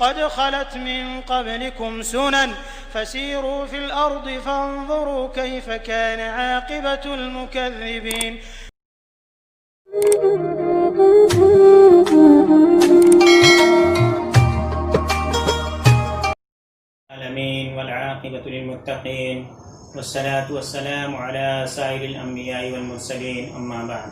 قد خلت من قبلكم سنن فسيروا في الأرض فانظروا كيف كان عاقبة المكذبين. العالمين والعاقبة للمتقين والصلاة والسلام على سائر الأنبياء والمرسلين أما بعد.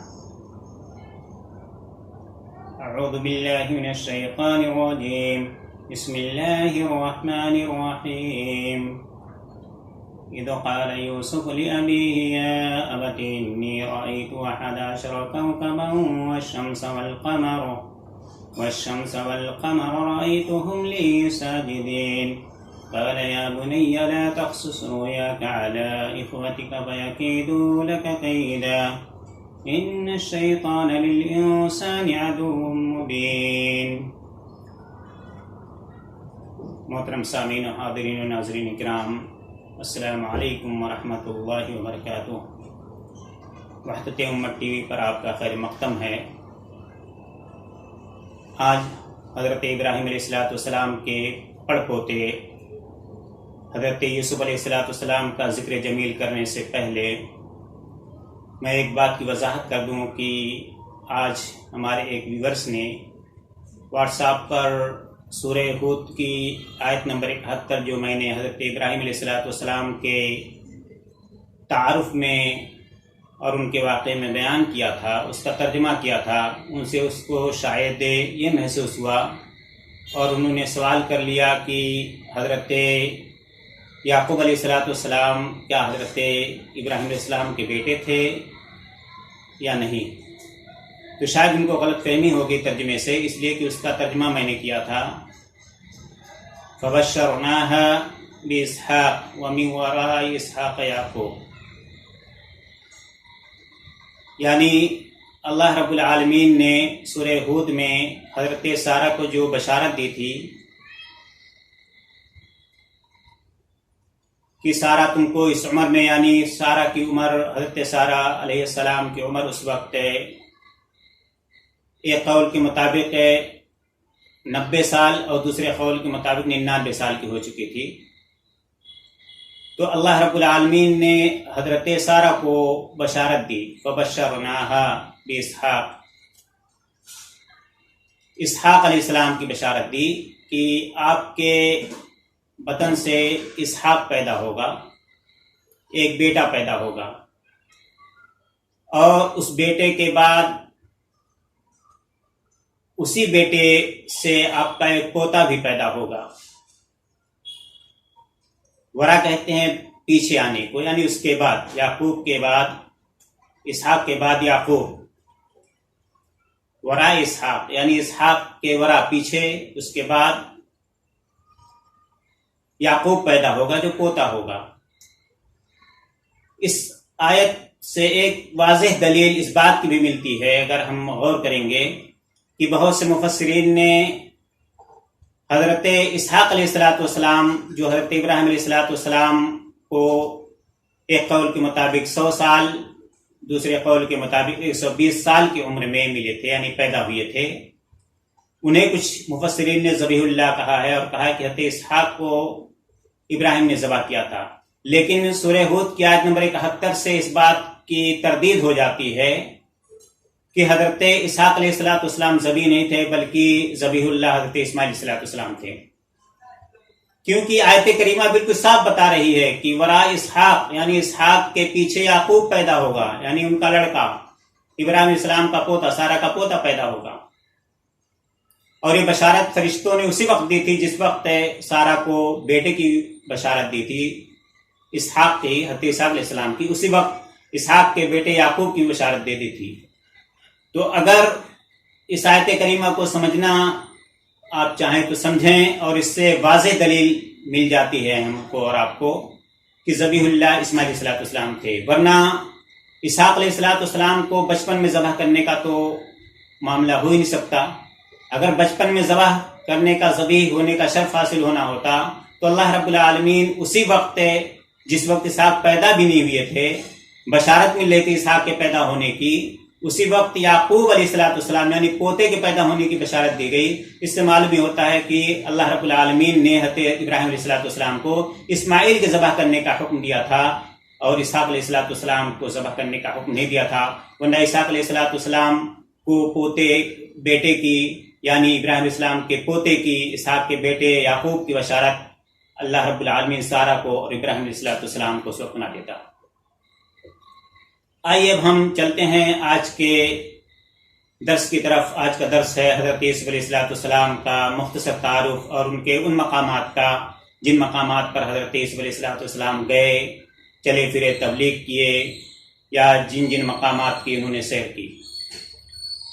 أعوذ بالله من الشيطان الرجيم. بسم الله الرحمن الرحيم. إذ قال يوسف لأبيه يا أبت إني رأيت 11 كوكبا والشمس والقمر رأيتهم لي ساجدين. قال يا بني لا تقصص رؤياك على إخوتك فيكيدوا لك كيدا إن الشيطان للإنسان عدو مبين. محترم سامعین و حاضرین و ناظرین کرام، السلام علیکم ورحمۃ اللہ وبرکاتہ۔ وحدت امت ٹی وی پر آپ کا خیر مقدم ہے۔ آج حضرت ابراہیم علیہ السلام کے پڑپوتے حضرت یوسف علیہ السلام کا ذکر جمیل کرنے سے پہلے میں ایک بات کی وضاحت کر دوں کہ آج ہمارے ایک ویورس نے واٹس ایپ پر سورہ ہود کی آیت نمبر 71 جو میں نے حضرت ابراہیم علیہ السلام کے تعارف میں اور ان کے واقعے میں بیان کیا تھا، اس کا ترجمہ کیا تھا، ان سے اس کو شاید یہ محسوس ہوا اور انہوں نے سوال کر لیا کہ حضرت یعقوب علیہ السلام کیا حضرت ابراہیم علیہ السلام کے بیٹے تھے یا نہیں؟ تو شاید ان کو غلط فہمی ہوگی ترجمے سے، اس لیے کہ اس کا ترجمہ میں نے کیا تھا فَبَشَّرْنَاهَا بِإِسْحَاقَ وَمِن وَرَاءِ إِسْحَاقَ يَعْقُوبَ، یعنی اللہ رب العالمین نے سورہ ہود میں حضرت سارہ کو جو بشارت دی تھی کہ سارہ تم کو اس عمر میں، یعنی سارہ کی عمر، حضرت سارہ علیہ السلام کی عمر اس وقت ایک قول کے مطابق 90 سال اور دوسرے قول کے مطابق 99 سال کی ہو چکی تھی۔ تو اللہ رب العالمین نے حضرت سارہ کو بشارت دی، فَبَشَّرْنَاهَا بِإِسْحَاقَ، اسحاق علیہ السلام کی بشارت دی کہ آپ کے بطن سے اسحاق پیدا ہوگا، ایک بیٹا پیدا ہوگا، اور اس بیٹے کے بعد اسی بیٹے سے آپ کا ایک پوتا بھی پیدا ہوگا۔ ورا کہتے ہیں پیچھے آنے کو، یعنی اس کے بعد، یعقوب کے بعد، اسحاق کے بعد یعقوب، ورا اسحاق، یعنی اسحاق کے ورا پیچھے، اس کے بعد یعقوب پیدا ہوگا جو پوتا ہوگا۔ اس آیت سے ایک واضح دلیل اس بات کی بھی ملتی ہے، اگر ہم غور کریں گے، کہ بہت سے مفسرین نے حضرت اسحاق علیہ السلام جو حضرت ابراہیم علیہ السلام کو ایک قول کے مطابق 100 سال، دوسرے قول کے مطابق 120 سال کی عمر میں ملے تھے، یعنی پیدا ہوئے تھے، انہیں کچھ مفسرین نے ذبیح اللہ کہا ہے اور کہا کہ حضرت اسحاق کو ابراہیم نے ذبح کیا تھا۔ لیکن سورہ ہود کی آیت نمبر 71 سے اس بات کی تردید ہو جاتی ہے کہ حضرت اسحاق علیہ السلام ذبیح نہیں تھے، بلکہ ذبیح اللہ حضرت اسماعیل علیہ السلام تھے، کیونکہ آیت کریمہ بالکل صاف بتا رہی ہے کہ ورا اسحاق، یعنی اسحاق کے پیچھے یعقوب پیدا ہوگا، یعنی ان کا لڑکا، ابراہیم علیہ السلام کا پوتا، سارہ کا پوتا پیدا ہوگا۔ اور یہ بشارت فرشتوں نے اسی وقت دی تھی جس وقت سارہ کو بیٹے کی بشارت دی تھی، اسحاق کی، حضرت اسحاق علیہ السلام کی، اسی وقت اسحاق کے بیٹے یعقوب کی بشارت دے دی تھی۔ تو اگر اس آیت کریمہ کو سمجھنا آپ چاہیں تو سمجھیں، اور اس سے واضح دلیل مل جاتی ہے ہم کو اور آپ کو کہ ذبیح اللہ اسماعیل علیہ السلام تھے، ورنہ اسحاق علیہ السلام کو بچپن میں ذبح کرنے کا تو معاملہ ہو ہی نہیں سکتا۔ اگر بچپن میں ذبح کرنے کا، ذبیح ہونے کا شرف حاصل ہونا ہوتا تو اللہ رب العالمین اسی وقت، جس وقت اسحاق پیدا بھی نہیں ہوئے تھے، بشارت مل رہی تھی اسحاق کے پیدا ہونے کی، اسی وقت یعقوب علیہ السلام یعنی پوتے کے پیدا ہونے کی بشارت دی گئی۔ اس سے معلوم ہوتا ہے کہ اللہ رب العالمین نے حضرت ابراہیم علیہ السلام کو اسماعیل کے ذبح کرنے کا حکم دیا تھا اور اسحاق علیہ السلام کو ذبح کرنے کا حکم نہیں دیا تھا، ورنہ اسحاق علیہ السلام کو پوتے بیٹے کی یعنی ابراہیم علیہ السلام کے پوتے کی، اسحاق کے بیٹے یعقوب کی بشارت اللہ رب العالمین سارہ کو اور ابراہیم علیہ السلام کو سوپنا دیتا۔ آئیے اب ہم چلتے ہیں آج کے درس کی طرف۔ آج کا درس ہے حضرت یوسف علیہ السلام کا مختصر تعارف اور ان کے ان مقامات کا جن مقامات پر حضرت یوسف علیہ السلام گئے، چلے پھرے، تبلیغ کیے، یا جن جن مقامات کی انہوں نے سیر کی۔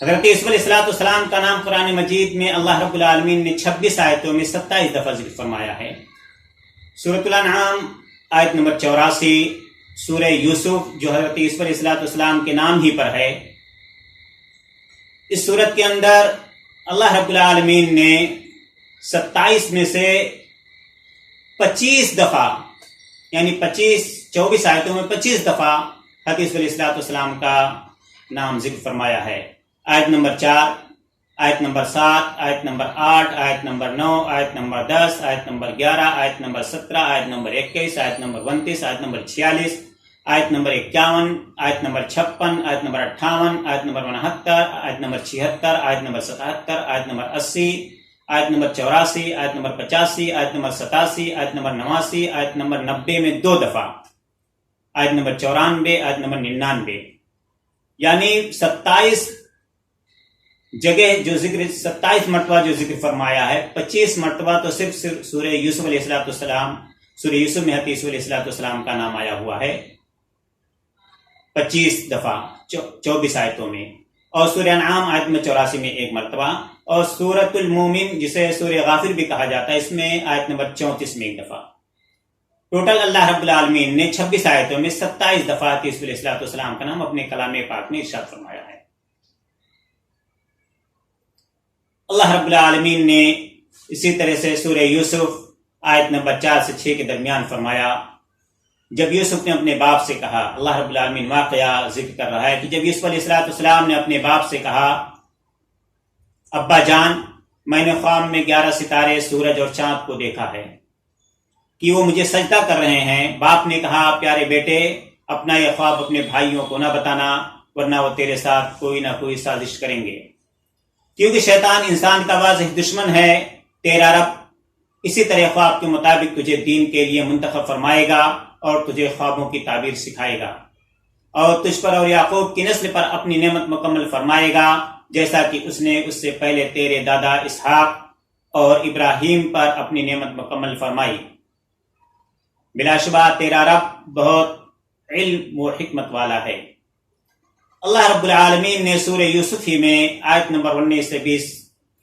حضرت یوسف علیہ السلام کا نام قرآن مجید میں اللہ رب العالمین نے 26 آیتوں میں 27 دفعہ ذکر فرمایا ہے۔ سورۃ الانعام آیت نمبر 84، سورہ یوسف جو حضرت یوسف علیہ السلام کے نام ہی پر ہے، اس سورت کے اندر اللہ رب العالمین نے 27 میں سے 25 دفعہ یعنی 24 آیتوں میں 25 دفعہ حضرت یوسف علیہ السلام کا نام ذکر فرمایا ہے۔ آیت نمبر 4، آیت نمبر 7، آیت نمبر 8، آیت نمبر 9، آیت نمبر 10، آیت نمبر 11، آیت نمبر 17، آیت نمبر 21، آیت نمبر 29، آیت نمبر 46، آیت نمبر 51، آیت نمبر 56، آیت نمبر 58، آیت نمبر 69، آیت نمبر 76، آیت نمبر 77، آیت نمبر 80، آیت نمبر 84، آیت نمبر 85، آیت نمبر 87، آیت نمبر 89، آیت نمبر 90 میں 2 دفعہ، آیت نمبر 94، آیت نمبر 99، یعنی 27 جگہ جو ذکر 27 مرتبہ جو ذکر فرمایا ہے، 25 مرتبہ تو صرف سورہ یوسف علیہ السلام سورہ یوسف میں حضرت یوسف علیہ السلام کا نام آیا ہوا ہے 25 دفعہ 24 آیتوں میں، اور سورہ انعام آیت میں 84 میں 1 مرتبہ، اور سورۃ المومن جسے سورہ غافر بھی کہا جاتا ہے اس میں آیت نمبر 34 میں 1 دفعہ۔ ٹوٹل اللہ رب العالمین نے 26 آیتوں میں 27 دفعہ یوسف علیہ السلام کا نام اپنے کلام پاک میں ارشاد فرمایا ہے۔ اللہ رب العالمین نے اسی طرح سے سورہ یوسف آیت نمبر 4 سے 6 کے درمیان فرمایا، جب یوسف نے اپنے باپ سے کہا، اللہ رب العالمین واقعہ ذکر کر رہا ہے کہ جب یوسف علیہ السلام نے اپنے باپ سے کہا، ابا جان میں نے خواب میں 11 ستارے، سورج اور چاند کو دیکھا ہے کہ وہ مجھے سجدہ کر رہے ہیں۔ باپ نے کہا، پیارے بیٹے اپنا یہ خواب اپنے بھائیوں کو نہ بتانا، ورنہ وہ تیرے ساتھ کوئی نہ کوئی سازش کریں گے، کیونکہ شیطان انسان کا واضح دشمن ہے۔ تیرا رب اسی طرح خواب کے مطابق تجھے دین کے لیے منتخب فرمائے گا اور تجھے خوابوں کی تعبیر سکھائے گا، اور تجھ پر اور یعقوب کی نسل پر اپنی نعمت مکمل فرمائے گا، جیسا کہ اس نے اس سے پہلے تیرے دادا اسحاق اور ابراہیم پر اپنی نعمت مکمل فرمائی۔ بلا شبہ تیرا رب بہت علم و حکمت والا ہے۔ اللہ رب العالمین نے سورہ یوسف ہی میں آیت نمبر 19 سے 20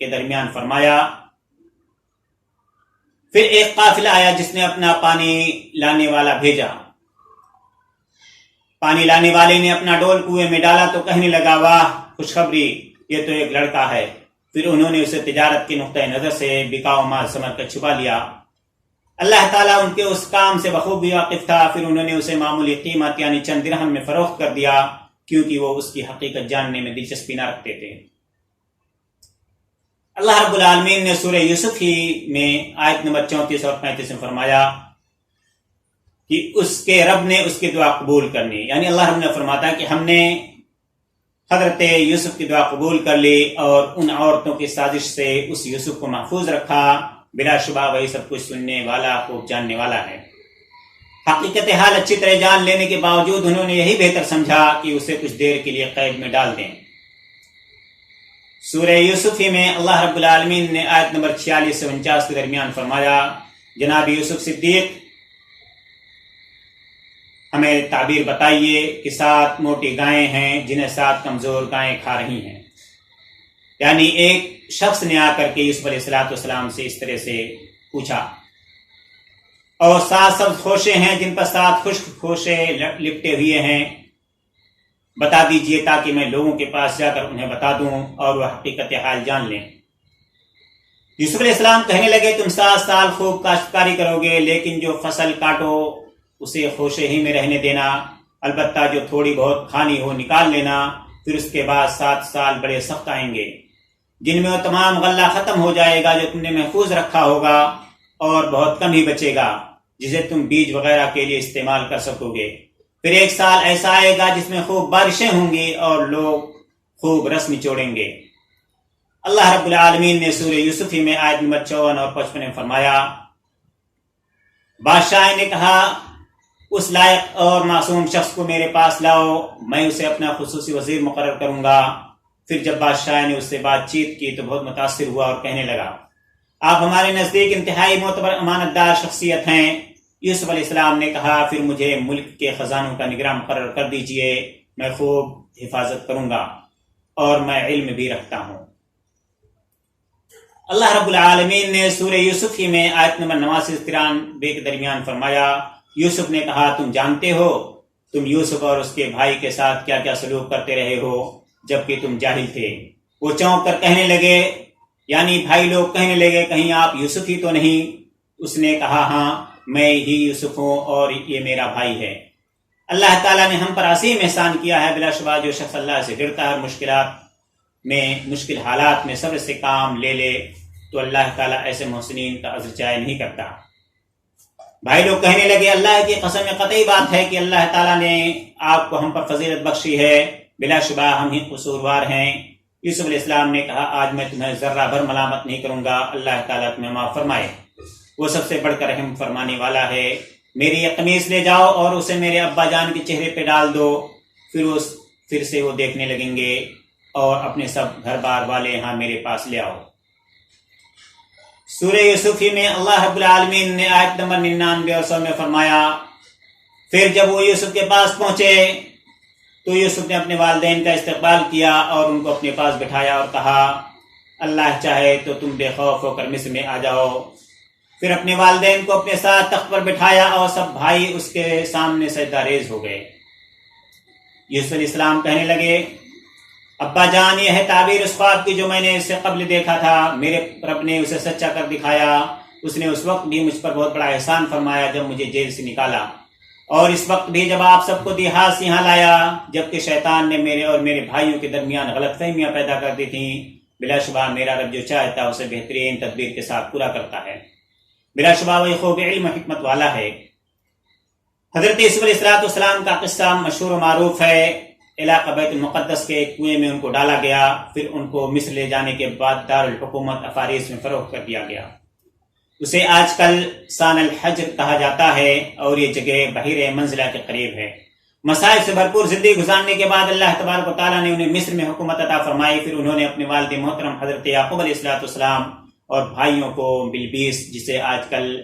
کے درمیان فرمایا، پھر ایک قافلہ آیا جس نے اپنا پانی لانے والا بھیجا۔ پانی لانے والے نے اپنا ڈول کنویں میں ڈالا تو کہنے لگا، واہ خوشخبری، یہ تو ایک لڑکا ہے۔ پھر انہوں نے اسے تجارت کے نقطۂ نظر سے بکاؤ مال سمجھ کر چھپا لیا۔ اللہ تعالیٰ ان کے اس کام سے بخوبی واقف تھا، پھر انہوں نے اسے معمولی قیمت یعنی چند درہم میں فروخت کر دیا، کیونکہ وہ اس کی حقیقت جاننے میں دلچسپی نہ رکھتے تھے۔ اللہ رب العالمین نے سورہ یوسف ہی میں آیت نمبر 34 اور 35 میں فرمایا کہ اس کے رب نے اس کی دعا قبول کرنی، یعنی اللہ رب نے فرماتا کہ ہم نے حضرت یوسف کی دعا قبول کر لی اور ان عورتوں کی سازش سے اس یوسف کو محفوظ رکھا۔ بلا شبہ وہی سب کچھ سننے والا، خوب جاننے والا ہے۔ حقیقت حال اچھی طرح جان لینے کے باوجود انہوں نے یہی بہتر سمجھا کہ اسے کچھ دیر کے لیے قید میں ڈال دیں۔ سورہ یوسف ہی میں اللہ رب العالمین نے آیت نمبر 46 سے 49 کے درمیان فرمایا، جناب یوسف صدیق ہمیں تعبیر بتائیے کہ 7 موٹی گائیں ہیں جنہیں 7 کمزور گائیں کھا رہی ہیں۔ یعنی ایک شخص نے آ کر کے یوسف علیہ السلام سے اس طرح سے پوچھا، اور 7 سبز خوشے ہیں جن پر 7 خشک خوشے لپٹے ہوئے ہیں، بتا دیجئے تاکہ میں لوگوں کے پاس جا کر انہیں بتا دوں اور وہ حقیقت حال جان لیں۔ یوسف علیہ السلام کہنے لگے، تم 7 سال خوب کاشتکاری کرو گے، لیکن جو فصل کاٹو اسے خوشے ہی میں رہنے دینا، البتہ جو تھوڑی بہت کھانی ہو نکال لینا، پھر اس کے بعد 7 سال بڑے سخت آئیں گے جن میں وہ تمام غلہ ختم ہو جائے گا جو تم نے محفوظ رکھا ہوگا، اور بہت کم ہی بچے گا جسے تم بیج وغیرہ کے لیے استعمال کر سکو گے۔ پھر 1 سال ایسا آئے گا جس میں خوب بارشیں ہوں گی اور لوگ خوب رس نچوڑیں گے۔ اللہ رب العالمین نے سورہ یوسف میں آیت نمبر 54 اور 55 میں فرمایا، بادشاہ نے کہا اس لائق اور معصوم شخص کو میرے پاس لاؤ، میں اسے اپنا خصوصی وزیر مقرر کروں گا۔ پھر جب بادشاہ نے اس سے بات چیت کی تو بہت متاثر ہوا اور کہنے لگا، آپ ہمارے نزدیک انتہائی معتبر امانت دار شخصیت ہیں۔ یوسف علیہ السلام نے کہا، پھر مجھے ملک کے خزانوں کا نگراں مقرر کر دیجئے، میں خوب حفاظت کروں گا اور میں علم بھی رکھتا ہوں۔ اللہ رب العالمین نے سورہ یوسف ہی میں آیت نمبر 89 سے 93 کے درمیان فرمایا، یوسف نے کہا، تم جانتے ہو تم یوسف اور اس کے بھائی کے ساتھ کیا کیا سلوک کرتے رہے ہو جبکہ تم جاہل تھے۔ وہ چونک کر کہنے لگے، یعنی بھائی لوگ کہنے لگے، کہیں آپ یوسف ہی تو نہیں؟ اس نے کہا، ہاں میں ہی یوسف ہوں اور یہ میرا بھائی ہے۔ اللہ تعالیٰ نے ہم پر عظیم احسان کیا ہے۔ بلا شبہ جو شخص اللہ سے ڈرتا ہے، مشکل حالات میں صبر سے کام لے لے تو اللہ تعالیٰ ایسے محسنین کا اجر ضائع نہیں کرتا۔ بھائی لوگ کہنے لگے، اللہ کی قسم قطعی بات ہے کہ اللہ تعالیٰ نے آپ کو ہم پر فضیلت بخشی ہے، بلا شبہ ہم ہی قصوروار ہیں۔ یوسف علیہ السلام نے کہا، آج میں تمہیں ذرہ بھر ملامت نہیں کروں گا، اللہ تعالیٰ تمہیں معاف فرمائے، وہ سب سے بڑھ کر رحم فرمانے والا ہے۔ میری یہ قمیص لے جاؤ اور اسے میرے ابا جان کے چہرے پہ ڈال دو، پھر سے وہ دیکھنے لگیں گے، اور اپنے سب گھر بار والے یہاں میرے پاس لے آؤ۔ سورہ یوسف ہی میں اللہ رب العالمین نے آیت نمبر 99 اور 100 میں فرمایا، پھر جب وہ یوسف کے پاس پہنچے تو یوسف نے اپنے والدین کا استقبال کیا اور ان کو اپنے پاس بٹھایا اور کہا، اللہ چاہے تو تم بے خوف ہو کر مصر میں آ جاؤ۔ پھر اپنے والدین کو اپنے ساتھ تخت پر بٹھایا اور سب بھائی اس کے سامنے سجدہ ریز ہو گئے۔ یوسف علیہ السلام کہنے لگے، ابا جان، یہ ہے تعبیر اس خواب کی جو میں نے اس سے قبل دیکھا تھا، میرے رب نے اسے سچا کر دکھایا۔ اس نے اس وقت بھی مجھ پر بہت بڑا احسان فرمایا جب مجھے جیل سے نکالا، اور اس وقت بھی جب آپ سب کو دیہات سے یہاں لایا، جبکہ شیطان نے میرے اور میرے بھائیوں کے درمیان غلط فہمیاں پیدا کر دی تھیں۔ بلا شبہ میرا رب جو چاہتا ہے اسے بہترین تدبیر کے ساتھ پورا کرتا ہے، بلا شبہ وہی خوب علم و حکمت والا ہے۔ حضرت یوسف علیہ السلام کا قصہ مشہور و معروف ہے۔ علاقہ بیت المقدس کے ایک کنویں میں ان کو ڈالا گیا، پھر ان کو مصر لے جانے کے بعد دارالحکومت افاریس میں فروخت کر دیا گیا۔ اسے آج کل سان الحجر کہا جاتا ہے اور یہ جگہ بحیرہ منزلہ کے قریب ہے۔ مسائل سے بھرپور زندگی گزارنے کے بعد اللہ تبارک و تعالیٰ نے انہیں مصر میں حکومت عطا فرمائی۔ پھر انہوں نے اپنے والد محترم حضرت یعقوب علیہ السلام اور بھائیوں کو بلبیس، جسے آج کل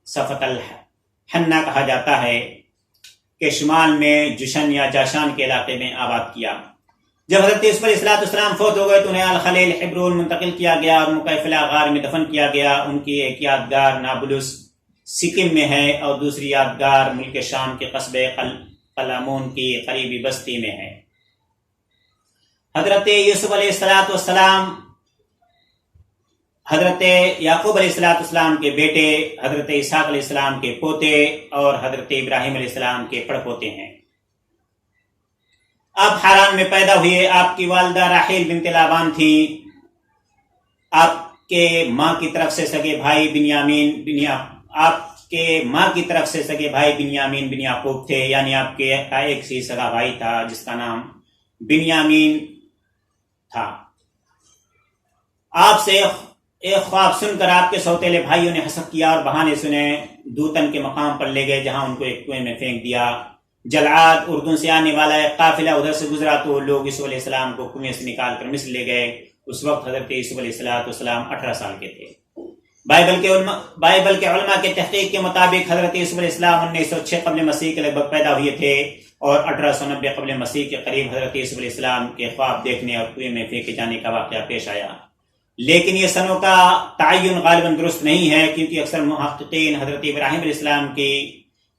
صفت الحنہ کہا جاتا ہے، کے شمال میں جشن یا جاشان کے علاقے میں آباد کیا۔ جب حضرت یوسف علیہ السلام فوت ہو گئے تو انہیں الخلیل حبرون منتقل کیا گیا اور مکیفلا غار میں دفن کیا گیا۔ ان کی ایک یادگار نابلس سکم میں ہے اور دوسری یادگار ملک شام کے قصبے قلامون کی قریبی بستی میں ہے۔ حضرت یوسف علیہ السلام حضرت یعقوب علیہ السلام کے بیٹے، حضرت اسحاق علیہ السلام کے پوتے اور حضرت ابراہیم علیہ السلام کے پڑ پوتے ہیں۔ آپ حران میں پیدا ہوئے۔ آپ کی والدہ راحیل بنت لابان تھی۔ آپ کے ماں کی طرف سے سگے بھائی بنیامین بن یعقوب تھے، یعنی آپ کے ایک سی سگا بھائی تھا جس کا نام بنیامین تھا۔ آپ سے ایک خواب سن کر آپ کے سوتیلے بھائیوں نے حسد کیا اور بہانے سنے دوتن کے مقام پر لے گئے، جہاں ان کو ایک کنویں میں پھینک دیا۔ جلعاد اردن سے آنے والا ایک قافلہ ادھر سے گزرا تو لوگ یوسف علیہ السلام کو کنویں سے نکال کر مصر لے گئے۔ اس وقت حضرت یوسف علیہ السلام 18 سال کے تھے۔ بائبل کے علماء کے تحقیق کے مطابق حضرت یوسف علیہ السلام 1906 قبل مسیح کے لگ بھگ پیدا ہوئے تھے، اور 1890 قبل مسیح کے قریب حضرت یوسف علیہ السلام کے خواب دیکھنے اور کنویں میں پھینکے جانے کا واقعہ پیش آیا۔ لیکن یہ سنوں کا تعین غالباً درست نہیں ہے، کیونکہ اکثر محققین حضرت ابراہیم علیہ السلام کی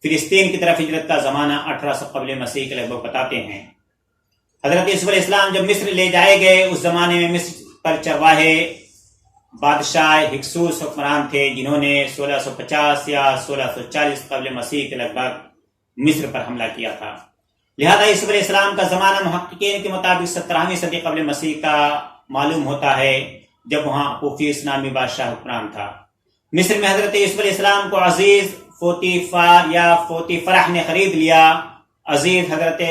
فلسطین کی طرف ہجرت کا زمانہ 1800 قبل مسیح کے لگ بھگ بتاتے ہیں۔ حضرت یوسف علیہ السلام جب مصر لے جائے گئے، اس زمانے میں مصر پر چرواہے بادشاہ ہکسوس حکمران تھے، جنہوں نے 1650 یا 1640 قبل مسیح کے لگ بھگ مصر پر حملہ کیا تھا۔ لہذا یوسف علیہ السلام کا زمانہ محققین کے مطابق 17ویں صدی قبل مسیح کا معلوم ہوتا ہے، جب وہاں اپوفیس نامی بادشاہ حکمران تھا۔ مصر میں حضرت یوسف علیہ السلام کو عزیز فوتیفار یا فوتیفرح نے خرید لیا۔ عزیز حضرت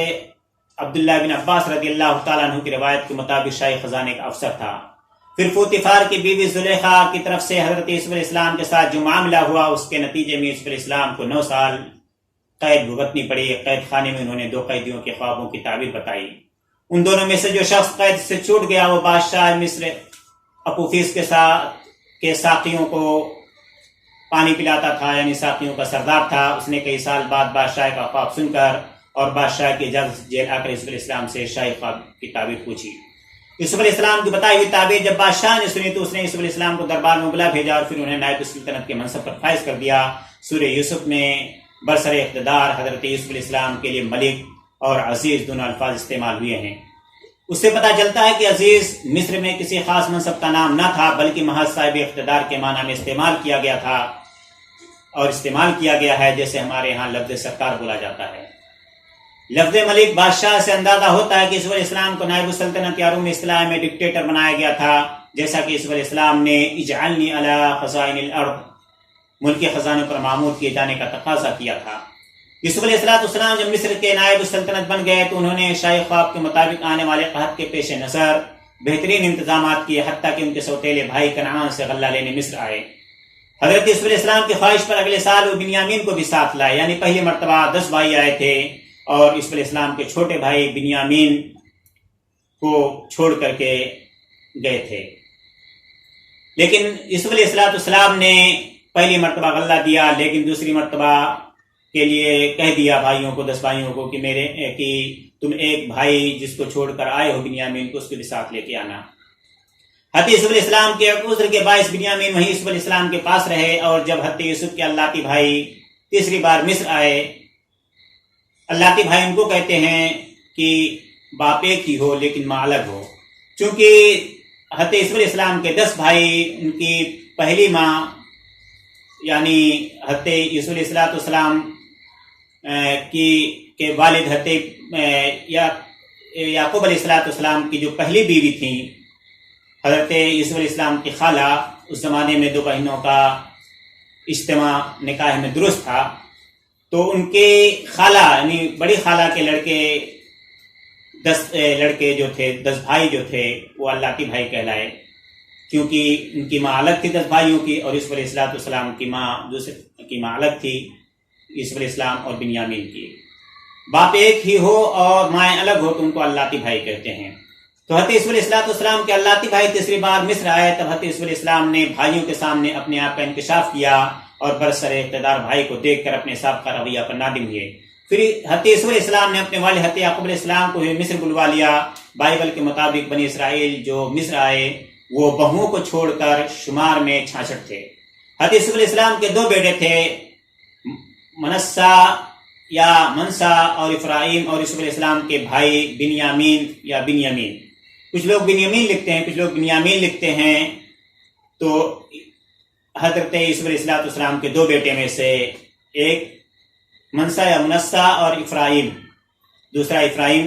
عبداللہ بن عباس رضی اللہ تعالیٰ عنہ کی روایت کے مطابق شاہی خزانے کا افسر تھا۔ پھر فوتیفار کی بیوی زلیخا کی طرف سے حضرت یوسف علیہ السلام کے ساتھ جو معاملہ ہوا، اس کے نتیجے میں یوسف علیہ السلام کو 9 سال قید بھگتنی پڑی۔ قید خانے میں انہوں نے 2 قیدیوں کے خوابوں کی تعبیر بتائی۔ ان دونوں میں سے جو شخص قید سے چھوٹ گیا وہ بادشاہ مصر اپوفیس کے ساقیوں کو پانی پلاتا تھا، یعنی ساقیوں کا سردار تھا۔ اس نے کئی سال بعد بادشاہ کا خواب سن کر اور بادشاہ کی اجازت سے جیل آ کر یوسف علیہ السلام سے شاہی خواب کی تعبیر پوچھی۔ یوسف علیہ السلام کی بتائی ہوئی تعبیر جب بادشاہ نے سنی تو اس نے یوسف علیہ السلام کو دربار میں بلا بھیجا اور پھر انہیں نائب السلطنت کے منصب پر فائز کر دیا۔ سورہ یوسف میں برسر اقتدار حضرت یوسف علیہ السلام کے لیے ملک اور عزیز دونوں الفاظ استعمال ہوئے ہیں۔ اس سے پتہ چلتا ہے کہ عزیز مصر میں کسی خاص منصب کا نام نہ تھا، بلکہ محض صاحب اقتدار کے معنی میں استعمال کیا گیا تھا اور استعمال کیا گیا ہے، جیسے ہمارے ہاں لفظ سرکار بولا جاتا ہے۔ لفظ ملک بادشاہ سے اندازہ ہوتا ہے کہ یوسف علیہ السلام کو نائب السلطنت یا رومی اصطلاح میں ڈکٹیٹر بنایا گیا تھا، جیسا کہ یوسف علیہ السلام نے اجعلنی علی خزائن الارض، ملکی خزانوں پر معمور کیے جانے کا تقاضا کیا تھا۔ یوسف علیہ السلام جب مصر کے نائب السلطنت بن گئے تو انہوں نے شاہی خواب کے مطابق آنے والے قحط کے پیش نظر بہترین انتظامات کیے، حتیٰ کہ ان کے سوتیلے بھائی کنعان سے غلہ لینے مصر آئے۔ حضرت یوسف علیہ السلام کی خواہش پر اگلے سال وہ بنیامین کو بھی ساتھ لائے، یعنی پہلی مرتبہ 10 بھائی آئے تھے اور یوسف علیہ السلام کے چھوٹے بھائی بنیامین کو چھوڑ کر کے گئے تھے۔ لیکن یوسف علیہ السلام نے پہلی مرتبہ غلہ دیا، لیکن دوسری مرتبہ کے لیے کہہ دیا بھائیوں کو، 10 بھائیوں کو کہ تم ایک بھائی جس کو چھوڑ کر آئے ہو بنیامین کو، اس کو بھی ساتھ لے کے آنا۔ حضرت یوسف علیہ السلام کے عذر کے باعث بنیامین وہیں یوسف علیہ السلام کے پاس رہے، اور جب حضرت یوسف کے اللاتی بھائی تیسری بار مصر آئے، اللاتی بھائی ان کو کہتے ہیں کہ باپ ایک ہی ہو لیکن ماں الگ ہو۔ چونکہ حضرت یوسف علیہ السلام کے 10 بھائی، ان کی پہلی ماں یعنی حضرت یوسف علیہ السلام کے والد حضرت یعقوب علیہ السلام کی جو پہلی بیوی تھیں حضرت یوسف علیہ السلام کی خالہ، اس زمانے میں 2 بہنوں کا اجتماع نکاح میں درست تھا، تو ان کے خالہ یعنی بڑی خالہ کے لڑکے 10 لڑکے جو تھے، 10 بھائی جو تھے، وہ اللاتی بھائی کہلائے، کیونکہ ان کی ماں الگ تھی 10 بھائیوں کی، اور یوسف علیہ السلام کی ماں دوسرے کی ماں الگ تھی، یوسف علیہ السلام اور بنیامین کی۔ باپ ایک ہی ہو اور مائیں الگ ہو تو ان کو اللاتی بھائی کہتے ہیں۔ تو حضرت یوسف علیہ السلام کے اللاتی بھائی تیسری بار مصر آئے، تب حضرت یوسف علیہ السلام نے بھائیوں کے سامنے اپنے آپ کا انکشاف کیا اور برسر اقتدار بھائی کو دیکھ کر اپنے سابقہ رویہ پر نادم ہوئے۔ پھر حضرت یوسف علیہ السلام نے اپنے والد حضرت یعقوب علیہ السلام کو مصر بلوا لیا۔ بائبل کے مطابق بنی اسرائیل جو مصر آئے وہ بہوؤں کو چھوڑ کر شمار میں 66 تھے۔ حضرت یوسف علیہ السلام کے 2 بیٹے تھے، منسا اور افرایم، اور یوسف علیہ السلام کے بھائی بنیامین یا بنیامین، کچھ لوگ بنیامین لکھتے ہیں، کچھ لوگ بنیامین لکھتے ہیں۔ تو حضرت یوسف علیہ السلام کے 2 بیٹے میں سے ایک منسا یا منسا اور افرایم، دوسرا افرایم،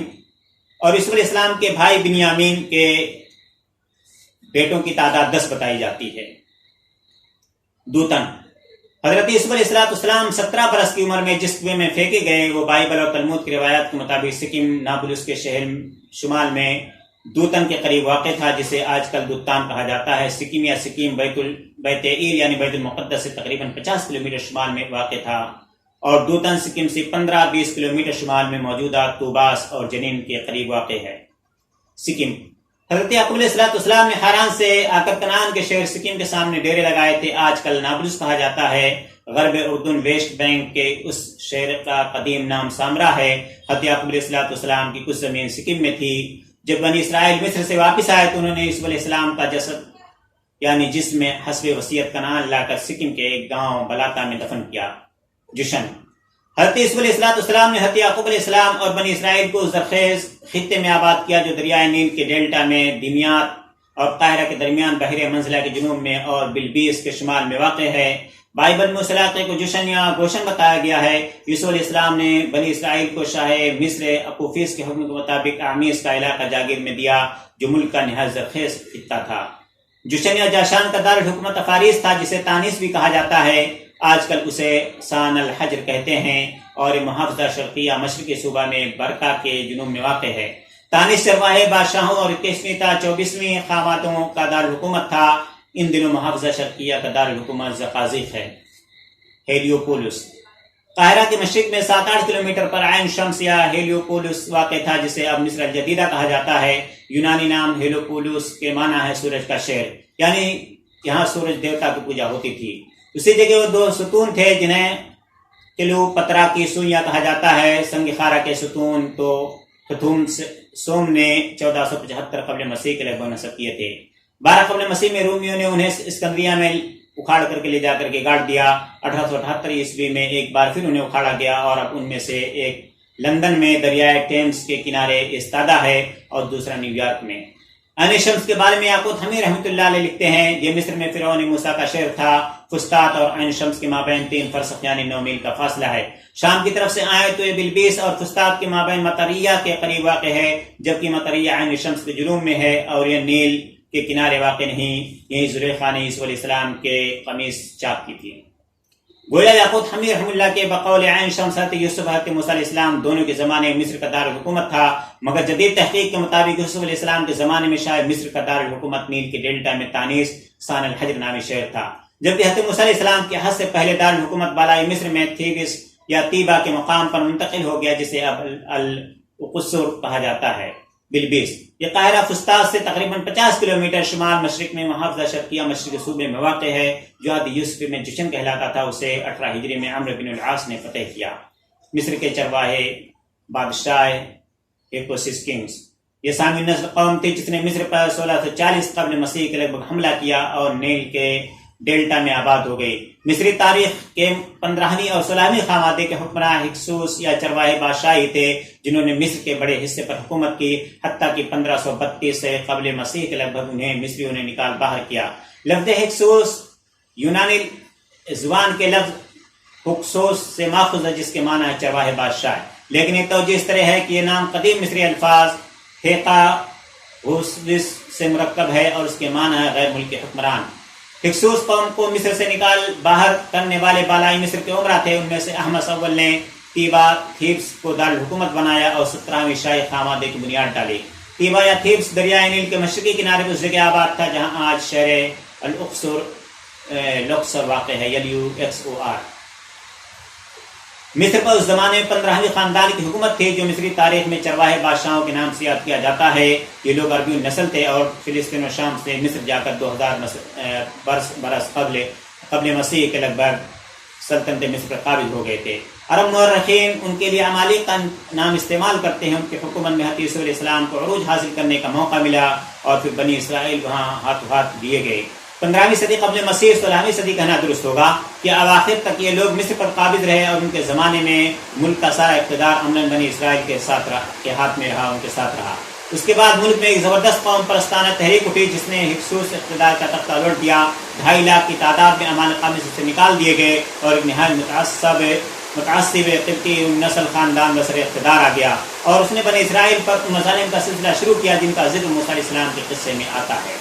اور یوسف علیہ السلام کے بھائی بنیامین کے بیٹوں کی تعداد 10 بتائی جاتی ہے۔ دوتن حضرت یوسف علیہ السلام 17 برس کی عمر میں جس کنویں میں پھینکے گئے، وہ بائبل اور تلمود کی روایات کے مطابق سکم نابلس کے شہر شمال میں دوتن کے قریب واقع تھا، جسے آج کل دوتان کہا جاتا ہے۔ سکم یا سکیم بیت عیر یعنی بیت المقدس سے تقریباً 50 کلومیٹر شمال میں واقع تھا، اور دوتن سکم سے 15-20 کلومیٹر شمال میں موجودہ توباس اور جنین کے قریب واقع ہے۔ سکم حضرت یعقوب علیہ السلام نے حران سے آ کر کنعان کے شہر سکم کے سامنے ڈیرے لگائے تھے، آج کل نابلس کہا جاتا ہے۔ غرب اردن ویسٹ بینک کے اس شہر کا قدیم نام سامرا ہے۔ حضرت یعقوب علیہ السلام کی کچھ زمین سکم میں تھی۔ جب بنی اسرائیل مصر سے واپس آئے تو انہوں نے یوسف علیہ السلام کا جسد یعنی جسم حسب وصیت کنعان لا کر سکم کے ایک گاؤں بلاتا میں دفن کیا۔ جشن حضرت یوسف علیہ السلام نے حضرت یعقوب علیہ السلام اور بنی اسرائیل کو زرخیز خطے میں آباد کیا، جو دریائے نیل کے ڈیلٹا میں دمیات اور قاہرہ کے درمیان، بحیرہ منزلہ کے جنوب میں اور بلبیس کے شمال میں واقع ہے۔ بائبل میں اس علاقے کو جشن یا گوشن بتایا گیا ہے۔ یوسف علیہ السلام نے بنی اسرائیل کو شاہ مصر اپوفیس کے حکم کے مطابق اعمیس کا علاقہ جاگیر میں دیا، جو ملک کا نہایت زرخیز خطہ تھا۔ جشن یا جاشان کا دارالحکومت افاریس تھا، جسے تانیس بھی کہا جاتا ہے، آج کل اسے سان الحجر کہتے ہیں، اور یہ محافظہ شرقیہ مشرقی صوبہ میں برکا کے جنوب میں واقع ہے۔ تانیس چرواہے بادشاہوں اور 21ویں تا 24ویں خاماتوں کا دارالحکومت تھا۔ ان دنوں محافظہ شرقیہ کا دارالحکومت زقازیق ہے۔ ہیلیوپولس قاہرہ کے مشرق میں 7-8 کلومیٹر پر عین شمس یا ہیلیوپولس واقع تھا، جسے اب مصر الجدیدہ کہا جاتا ہے۔ یونانی نام ہیلیوپولس کے معنی ہے سورج کا شہر، یعنی یہاں سورج دیوتا کی پوجا ہوتی تھی۔ اسی جگہ وہ 2 ستون تھے جنہیں کلو پترا کی سوئیاں کہا جاتا ہے۔ سنگ خارا کے ستون تو ختوم سوم نے 1475 قبل مسیح کے لگ بھگ نصب کیے تھے۔ 12 قبل مسیح میں رومیوں نے انہیں اسکندریہ میں اکھاڑ کر کے لے جا کر کے گاڑ دیا۔ 1878 عیسوی میں ایک بار پھر انہیں اکھاڑا گیا، اور اب ان میں سے ایک لندن میں دریائے ٹیمز کے کنارے استادہ ہے اور دوسرا نیو یارک میں۔ عین شمس کے بارے میں یعقوب حمیر رحمۃ اللہ علیہ لکھتے ہیں، یہ مصر میں فرعون موسیٰ کا شہر تھا۔ فسطاط اور عین شمس کے مابین 3 فرسخ یعنی 9 میل کا فاصلہ ہے۔ شام کی طرف سے آئے تو یہ بلبیس اور فسطاط کے مابین مطریہ کے قریب واقع ہے، جبکہ مطریہ عین شمس کے جنوب میں ہے، اور یہ نیل کے کنارے واقع نہیں۔ یہی زلیخا نے یوسف علیہ السلام کے قمیص چاک کی تھی۔ گویا یعقوب حمیر رحمہ اللہ کے بقول عین شمس حضرت یوسف حضرت موسیٰ علیہ السلام دونوں کے زمانے میں مصر کا دارالحکومت تھا، مگر جدید تحقیق کے مطابق یوسف علیہ السلام کے زمانے میں شاید مصر کا دارالحکومت نیل کے ڈیلٹا میں تانیس سان الحجر نامی شہر تھا، جبکہ حضرت موسیٰ علیہ السلام کے حد سے پہلے دارالحکومت بالائی مصر میں تھیبس یا طیبہ کے مقام پر منتقل ہو گیا، جسے اب القصر کہا جاتا ہے۔ بلبیس یہ قاہرہ فسطاط سے تقریباً 50 کلومیٹر شمال مشرق میں محافظہ شرقیہ مشرقی صوبے میں واقع ہے، جو عہد یوسف میں جشن کہلاتا تھا۔ اسے 18 ہجری میں عمرو بن العاص نے فتح کیا۔ مصر کے چرواہے بادشاہ ایکوسس کنگز یہ سامی نسل قوم تھی، جس نے مصر پر 1640 قبل مسیح کے لگ بھگ حملہ کیا اور نیل کے ڈیلٹا میں آباد ہو گئی۔ مصری تاریخ کے 15ویں اور 16ویں خامادے کے حکمراں ہکسوس یا چرواہے بادشاہی تھے، جنہوں نے مصر کے بڑے حصے پر حکومت کی، حتیٰ کہ 1532 سے قبل مسیح کے لگ بھگ انہیں مصریوں نے نکال باہر کیا۔ لفظ ہکسوس یونانی زبان کے لفظ ہکسوس سے ماخوذ ہے، جس کے معنی ہے چرواہے بادشاہ، لیکن یہ توجہ اس طرح ہے کہ یہ نام قدیم مصری الفاظ ہیقا ہوسوس سے مرکب ہے، اور اس کے معنی ہے غیر ملکی حکمران۔ ہکسوس قوم کو مصر سے نکال باہر کرنے والے بالائی مصر کے عمرہ تھے۔ ان میں سے احمس اول نے تھیبس کو دارالحکومت بنایا اور 17ویں شاہی خامادے کی بنیاد ڈالی۔ طیبہ یا تھیبس دریائے نیل کے مشرقی کنارے پر اس جگہ آباد تھا جہاں آج شہر لوکسر واقع ہے، LUXOR۔ مصر پر اس زمانے میں 15ویں خاندان کی حکومت تھی، جو مصری تاریخ میں چرواہے بادشاہوں کے نام سے یاد کیا جاتا ہے۔ یہ لوگ عربی نسل تھے اور فلسطین و شام سے مصر جا کر 2000 برس قبل مسیح کے لگ بھگ سلطنت مصر پر قابض ہو گئے تھے۔ عرب مورخین ان کے لیے عمالیق کا نام استعمال کرتے ہیں۔ ان کی حکومت میں حضرت یوسف علیہ السلام کو عروج حاصل کرنے کا موقع ملا، اور پھر بنی اسرائیل وہاں ہاتھوں ہاتھ دیے گئے۔ 15ویں صدی قبل مسیح 16ویں صدی کہنا درست ہوگا کہ اواخر تک یہ لوگ مصر پر قابض رہے، اور ان کے زمانے میں ملک کا سارا اقتدار عملاً بنی اسرائیل کے ہاتھ میں رہا، ان کے ساتھ رہا۔ اس کے بعد ملک میں ایک زبردست قوم پرستانہ تحریک اٹھی، جس نے ہکسوس اقتدار کا تختہ الٹ دیا۔ 2.5 لاکھ کی تعداد میں عمالقہ مصر سے نکال دیے گئے، اور ایک نہایت متعصب قبطی نسل خاندان بسر اقتدار آ گیا، اور اس نے بنی اسرائیل پر مظالم کا سلسلہ شروع کیا، جن کا ذکر موسیٰ علیہ السلام کے قصے میں آتا ہے۔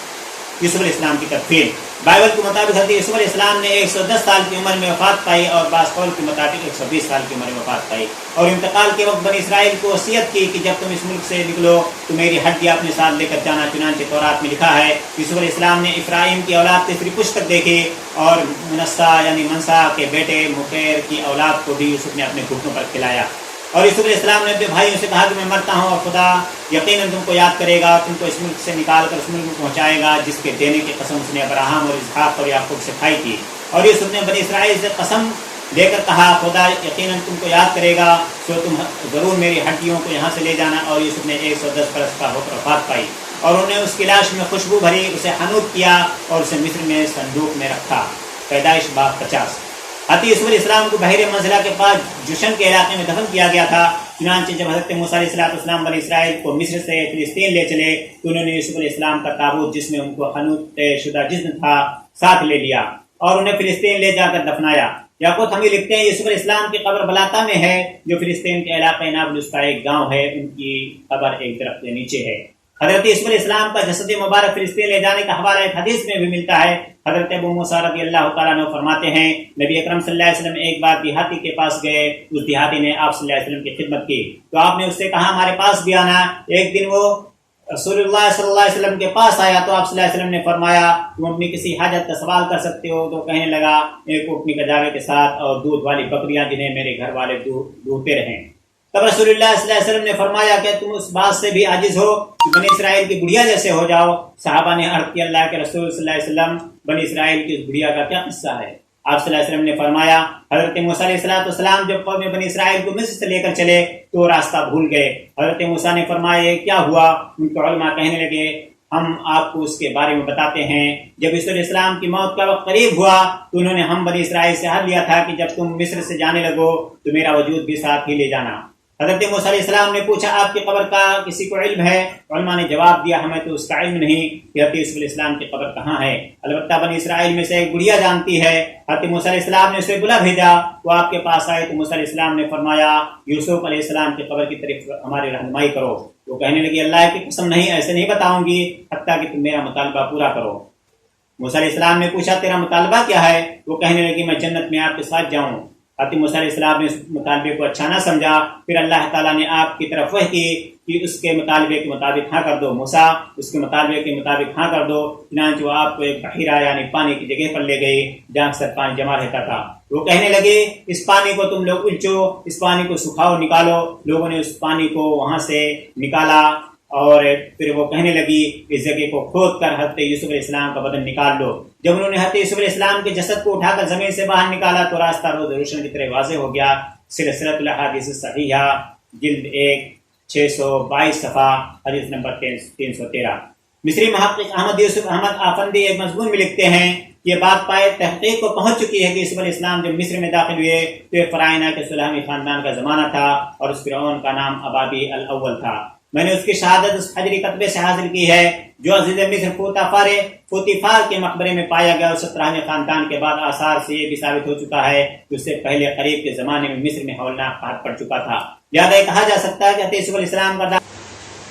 یوسف علیہ السلام کی تکفیر بائبل کے مطابق حضرت یوسف علیہ السلام نے 110 سال کی عمر میں وفات پائی، اور بعض قول کے مطابق 120 سال کی عمر میں وفات پائی، اور انتقال کے وقت بنی اسرائیل کو وصیت کی کہ جب تم اس ملک سے نکلو تو میری ہڈیاں اپنے ساتھ لے کر جانا، چنانچہ تورات میں لکھا ہے۔ یوسف علیہ السلام نے افرایم کی اولاد تیسری پشت تک دیکھی، اور منسا کے بیٹے مخیر کی اولاد کو بھی یوسف نے اپنے گھٹنوں پر کھلایا۔ اور یوسف علیہ السلام نے اپنے بھائیوں سے کہا کہ میں مرتا ہوں، اور خدا یقیناً تم کو یاد کرے گا، اور تم کو اس ملک سے نکال کر اس ملک میں پہنچائے گا جس کے دینے کی قسم اس نے ابراہیم اور اسحاق اور یعقوب سے کھائی تھی۔ اور یوسف نے بنی اسرائیل سے قسم لے کر کہا، خدا یقیناً تم کو یاد کرے گا، تو تم ضرور میری ہڈیوں کو یہاں سے لے جانا۔ اور یوسف نے 110 برس کا ہو کر وفات پائی، اور انہوں نے اس کی لاش میں خوشبو بھری، اسے حنوط کیا اور اسے مصر میں صندوق میں رکھا۔ پیدائش باب 50۔ حضرت یوسف علیہ السلام کو بحیرہ منزلہ کے پاس جشن کے علاقے میں دفن کیا گیا تھا۔ چنانچہ جب حضرت موسیٰ علیہ السلام بنی اسرائیل کو مصر سے فلسطین لے چلے تو انہوں نے یوسف علیہ السلام کا تابوت، جس میں ان کو حنوط شدہ جسم تھا، ساتھ لے لیا۔ اور انہیں فلسطین لے جا کر دفنایا۔ یاقوت ہمیں لکھتے ہیں یوسف علیہ السلام کی قبر بلاتا میں ہے، جو فلسطین کے علاقے نابلس کا ایک گاؤں ہے، ان کی قبر ایک درخت کے نیچے ہے۔ حضرت یوسف علیہ السلام کا جسد مبارک فلسطین لے جانے کا حوالہ ایک حدیث میں بھی ملتا ہے۔ حضرت ابو موسیٰ رضی اللہ تعالیٰ عنہ فرماتے ہیں نبی اکرم صلی اللہ علیہ وسلم ایک بار دیہاتی کے پاس گئے، اس دیہاتی نے آپ صلی اللہ علیہ وسلم کی خدمت کی تو آپ نے اس سے کہا ہمارے پاس بھی آنا۔ ایک دن وہ رسول اللہ صلی اللہ علیہ وسلم کے پاس آیا تو آپ صلی اللہ علیہ وسلم نے فرمایا تم اپنی کسی حاجت کا سوال کر سکتے ہو؟ تو کہنے لگا ایک اونٹنی کجاوے کے ساتھ اور دودھ والی بکریاں جنہیں میرے گھر والے دودھتے رہیں۔ تب رسول اللہ صلی اللہ علیہ وسلم نے فرمایا کہ تم اس بات سے بھی عاجز ہو کہ بنی اسرائیل کی بڑھیا جیسے ہو جاؤ۔ صحابہ نے عرض کیا اللہ کے رسول صلی اللہ علیہ وسلم بنی اسرائیل کی اس بڑھیا کا کیا قصہ ہے؟ آپ صلی اللہ علیہ وسلم نے فرمایا حضرت موسیٰ علیہ السلام جب قوم بنی اسرائیل کو مصر سے لے کر چلے تو راستہ بھول گئے۔ حضرت موسیٰ نے فرمایا یہ کیا ہوا؟ ان کے علماء کہنے لگے ہم آپ کو اس کے بارے میں بتاتے ہیں۔ جب یوسف علیہ السلام کی موت کا وقت قریب ہوا تو انہوں نے ہم بنی اسرائیل سے عہد لیا تھا کہ جب تم مصر سے جانے لگو تو میرا وجود بھی ساتھ ہی لے جانا۔ حضرت موسیٰ علیہ السلام نے پوچھا آپ کی قبر کا کسی کو علم ہے؟ علماء نے جواب دیا ہمیں تو اس کا علم نہیں کہ حضرت یوسف علیہ السلام کی قبر کہاں ہے، البتہ بنی اسرائیل میں سے ایک بڑھیا جانتی ہے۔ حضرت موسیٰ علیہ السلام نے اسے بلا بھیجا، وہ آپ کے پاس آئے تو موسیٰ علیہ السلام نے فرمایا یوسف علیہ السلام کی قبر کی طرف ہماری رہنمائی کرو۔ وہ کہنے لگی اللہ کی قسم نہیں، ایسے نہیں بتاؤں گی حتیٰ کہ تم میرا مطالبہ پورا کرو۔ موسیٰ علیہ السلام نے پوچھا تیرا مطالبہ کیا ہے؟ وہ کہنے لگی میں جنت میں آپ کے ساتھ جاؤں۔ حضرت موسیٰ علیہ السلام نے اس مطالبے کو اچھا نہ سمجھا، پھر اللہ تعالیٰ نے آپ کی طرف وحی کی کہ اس کے مطالبے کے مطابق ہاں کر دو موسیٰ، اس کے مطالبے کے مطابق ہاں کر دو۔ چنانچہ وہ آپ کو ایک بحیرہ یعنی پانی کی جگہ پر لے گئی جہاں اکثر پانی جمع رہتا تھا۔ وہ کہنے لگے اس پانی کو تم لوگ الچو، اس پانی کو سکھاؤ نکالو۔ لوگوں نے اس پانی کو وہاں سے نکالا اور پھر وہ کہنے لگی اس جگہ کو کھود کر حضرت یوسف علیہ السلام کا بدن نکال لو۔ جب انہوں نے حضرت یوسف علیہ السلام کے جسد کو اٹھا کر زمین سے باہر نکالا تو راستہ روز روشن کی طرح واضح ہو گیا۔ سلسلۃ الاحادیث الصحیحہ جلد 1 622 صفحہ حدیث نمبر 313۔ مصری محقق احمد یوسف احمد آفندی ایک مضمون میں لکھتے ہیں یہ بات پائے تحقیق کو پہنچ چکی ہے کہ یوسف علیہ السلام جب مصر میں داخل ہوئے تو یہ فرعونہ کے سلہمی خاندان کا زمانہ تھا اور اس فرعون کا نام ابابی الاول تھا۔ میں نے اس کی شہادت اس حجری کتبے سے حاصل کی ہے جو عزیز مصر پوتیفار کے مقبرے میں پایا گیا اور 17ویں خاندان کے بعد آثار سے یہ بھی ثابت ہو چکا ہے کہ اس سے پہلے قریب کے زمانے میں مصر میں ہولناک قحط پڑ چکا تھا۔ لہٰذا کہا جا سکتا ہے کہ یوسف علیہ السلام کا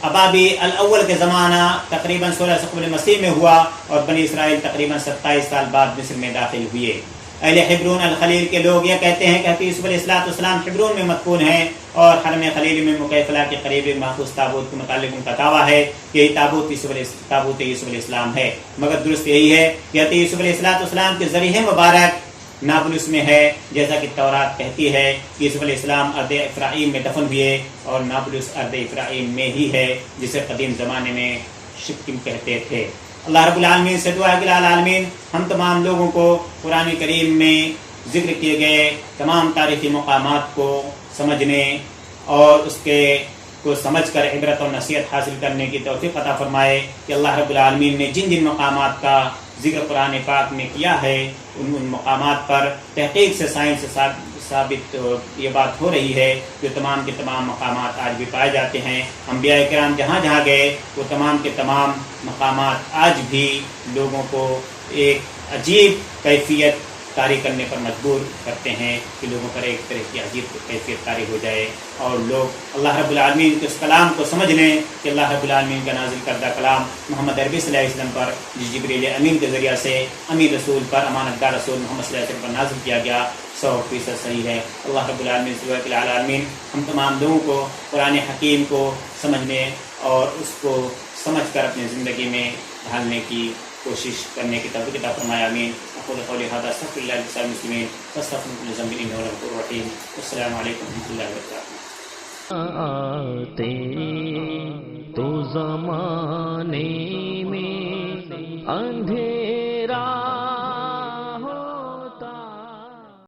ابابی الاول کے زمانہ تقریباً 16 سے قبل مسیح میں ہوا اور بنی اسرائیل تقریباً 27 سال بعد مصر میں داخل ہوئے۔ اہل حبرون الخلیل کے لوگ یہ کہتے ہیں کہ یوسف علیہ السلام حبرون میں مدفون ہیں اور حرم خلیل میں مکیفلہ کے قریب محفوظ تابوت کے متعلق ان کا دعویٰ ہے کہ یہ تابوت یوسف علیہ السلام ہے، مگر درست یہی ہے کہ یوسف علیہ السلام کے ذریعہ مبارک نابلس میں ہے، جیسا کہ تورات کہتی ہے کہ یوسف علیہ السلام ارض افرائیم میں دفن ہوئے اور نابلس ارض افرائیم میں ہی ہے جسے قدیم زمانے میں شکم کہتے تھے۔ اللہ رب العالمین سے دعا ہے کہ العالمین ہم تمام لوگوں کو قرآن کریم میں ذکر کیے گئے تمام تاریخی مقامات کو سمجھنے اور اس کے کو سمجھ کر عبرت اور نصیحت حاصل کرنے کی توفیق عطا فرمائے کہ اللہ رب العالمین نے جن مقامات کا ذکر قرآن پاک میں کیا ہے ان مقامات پر تحقیق سے سائنس سے ثابت یہ بات ہو رہی ہے کہ تمام کے تمام مقامات آج بھی پائے جاتے ہیں۔ انبیاء کرام جہاں جہاں گئے وہ تمام کے تمام مقامات آج بھی لوگوں کو ایک عجیب کیفیت طاری کرنے پر مجبور کرتے ہیں کہ لوگوں پر ایک طرح کی عجیب کیفیت طاری ہو جائے اور لوگ اللہ رب العالمین کے اس کلام کو سمجھ لیں کہ اللہ رب العالمین کا نازل کردہ کلام محمد عربی صلی اللہ علیہ وسلم پر جبریل امین کے ذریعہ سے امین رسول پر امانت دار رسول محمد صلی اللہ علیہ وسلم پر نازل کیا گیا 100% صحیح ہے۔ اللہ رب العالمین سے العالمین ہم تمام لوگوں کو قرآن حکیم کو سمجھنے اور اس کو سمجھ کر اپنی زندگی میں ڈھالنے کی کوشش کرنے کی توفیق عطا فرمائے، آمین۔ اقول قولی ھذا استغفر اللہ لسائر المسلمین واستغفر كل ذنب انه هو الغفور الرحیم۔ السلام علیکم ورحمۃ اللہ وبرکاتہ۔ آتے تو زمانے میں اندھیرا